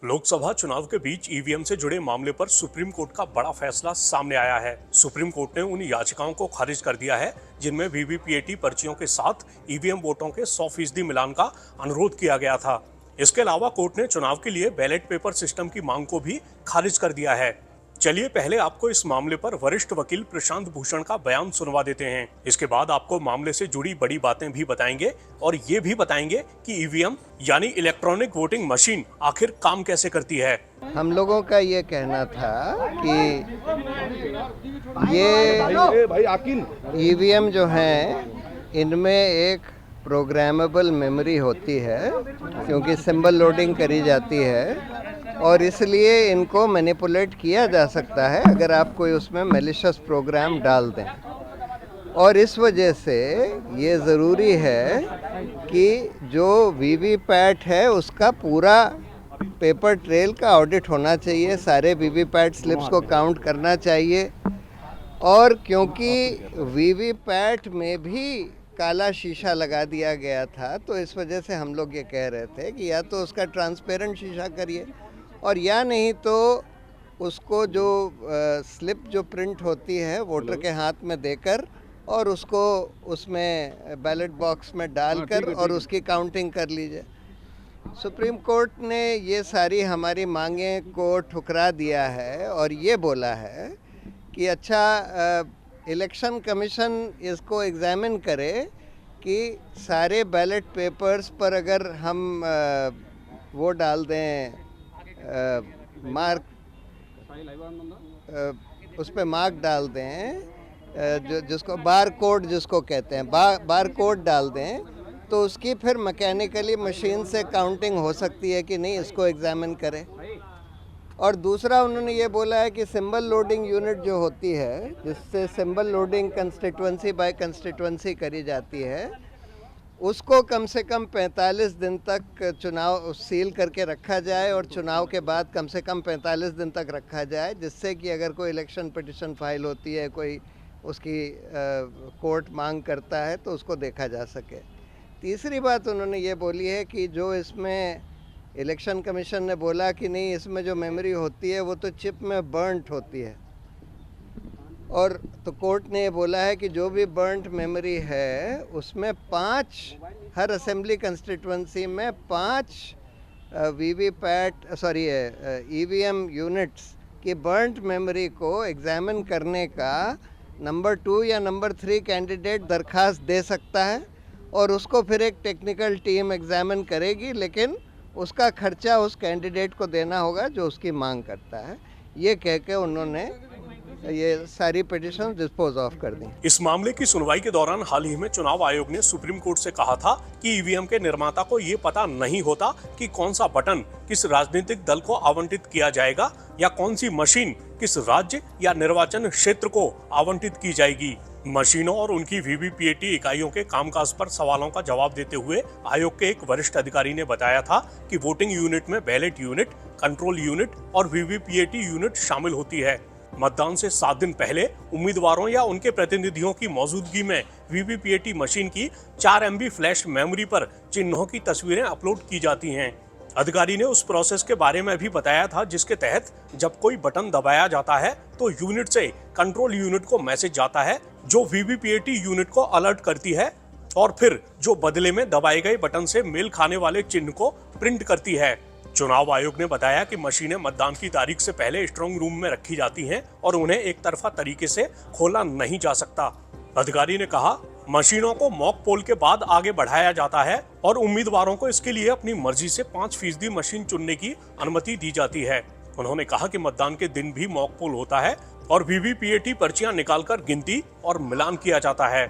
लोकसभा चुनाव के बीच ईवीएम से जुड़े मामले पर सुप्रीम कोर्ट का बड़ा फैसला सामने आया है। सुप्रीम कोर्ट ने उन याचिकाओं को खारिज कर दिया है जिनमें वीवीपीएटी पर्चियों के साथ ईवीएम वोटों के 100% मिलान का अनुरोध किया गया था। इसके अलावा कोर्ट ने चुनाव के लिए बैलेट पेपर सिस्टम की मांग को भी खारिज कर दिया है। चलिए पहले आपको इस मामले पर वरिष्ठ वकील प्रशांत भूषण का बयान सुनवा देते हैं। इसके बाद आपको मामले से जुड़ी बड़ी बातें भी बताएंगे और ये भी बताएंगे कि ईवीएम यानी इलेक्ट्रॉनिक वोटिंग मशीन आखिर काम कैसे करती है। हम लोगों का ये कहना था कि ये ईवीएम जो हैं इनमें एक प्रोग्रामेबल मेमोरी होती है क्योंकि सिंबल लोडिंग करी जाती है और इसलिए इनको मैनिपुलेट किया जा सकता है अगर आप कोई उसमें मैलिशियस प्रोग्राम डाल दें। और इस वजह से ये ज़रूरी है कि जो वीवीपैट है उसका पूरा पेपर ट्रेल का ऑडिट होना चाहिए, सारे वीवीपैट स्लिप्स को काउंट करना चाहिए। और क्योंकि वीवीपैट में भी काला शीशा लगा दिया गया था तो इस वजह से हम लोग ये कह रहे थे कि या तो उसका ट्रांसपेरेंट शीशा करिए और या नहीं तो उसको जो स्लिप जो प्रिंट होती है वोटर के हाथ में देकर और उसको उसमें बैलेट बॉक्स में डालकर और उसकी काउंटिंग कर लीजिए। सुप्रीम कोर्ट ने ये सारी हमारी मांगें को ठुकरा दिया है और ये बोला है कि अच्छा इलेक्शन कमीशन इसको एग्जामिन करे कि सारे बैलेट पेपर्स पर अगर हम वो डाल दें मार्क उस पर मार्क डाल दें जिसको बार कोड जिसको कहते हैं बार कोड डाल दें तो उसकी फिर मैकेनिकली मशीन से काउंटिंग हो सकती है कि नहीं, इसको एग्जामिन करें। और दूसरा उन्होंने ये बोला है कि सिंबल लोडिंग यूनिट जो होती है जिससे symbol loading constituency by constituency करी जाती है उसको कम से कम 45 दिन तक चुनाव सील करके रखा जाए और चुनाव के बाद कम से कम 45 दिन तक रखा जाए, जिससे कि अगर कोई इलेक्शन पिटिशन फाइल होती है, कोई उसकी कोर्ट मांग करता है तो उसको देखा जा सके। तीसरी बात उन्होंने ये बोली है कि जो इसमें इलेक्शन कमीशन ने बोला कि नहीं इसमें जो मेमोरी होती है वो तो चिप में बर्नट होती है और तो कोर्ट ने ये बोला है कि जो भी बर्नट मेमोरी है उसमें 5 हर असेंबली कंस्टिट्यूंसी में 5 ईवीएम यूनिट्स की बर्नट मेमोरी को एग्जामिन करने का नंबर 2 या नंबर 3 कैंडिडेट दरख्वास्त दे सकता है और उसको फिर एक टेक्निकल टीम एग्जामिन करेगी, लेकिन उसका खर्चा उस कैंडिडेट को देना होगा जो उसकी मांग करता है। ये कह के उन्होंने ये सारी पिटीशन डिस्पोज ऑफ कर दी। इस मामले की सुनवाई के दौरान हाल ही में चुनाव आयोग ने सुप्रीम कोर्ट से कहा था कि ईवीएम के निर्माता को ये पता नहीं होता कि कौन सा बटन किस राजनीतिक दल को आवंटित किया जाएगा या कौन सी मशीन किस राज्य या निर्वाचन क्षेत्र को आवंटित की जाएगी। मशीनों और उनकी वीवीपीएटी इकाइयों के कामकाज पर सवालों का जवाब देते हुए आयोग के एक वरिष्ठ अधिकारी ने बताया था कि वोटिंग यूनिट में बैलेट यूनिट, कंट्रोल यूनिट और वीवीपीएटी यूनिट शामिल होती है। मतदान से 7 दिन पहले उम्मीदवारों या उनके प्रतिनिधियों की मौजूदगी में वीवीपीएटी मशीन की 4 MB फ्लैश मेमोरी पर चिन्हों की तस्वीरें अपलोड की जाती हैं। अधिकारी ने उस प्रोसेस के बारे में भी बताया था जिसके तहत जब कोई बटन दबाया जाता है तो यूनिट से कंट्रोल यूनिट को मैसेज जाता है जो वीवीपीएटी यूनिट को अलर्ट करती है और फिर जो बदले में दबाए गए बटन से मेल खाने वाले चिन्ह को प्रिंट करती है। चुनाव आयोग ने बताया कि मशीनें मतदान की तारीख से पहले स्ट्रांग रूम में रखी जाती हैं और उन्हें एक तरफा तरीके से खोला नहीं जा सकता। अधिकारी ने कहा मशीनों को मॉक पोल के बाद आगे बढ़ाया जाता है और उम्मीदवारों को इसके लिए अपनी मर्जी से 5% मशीन चुनने की अनुमति दी जाती है। उन्होंने कहा कि मतदान के दिन भी मॉक पोल होता है और वीवीपीएटी पर्चियां निकालकर गिनती और मिलान किया जाता है।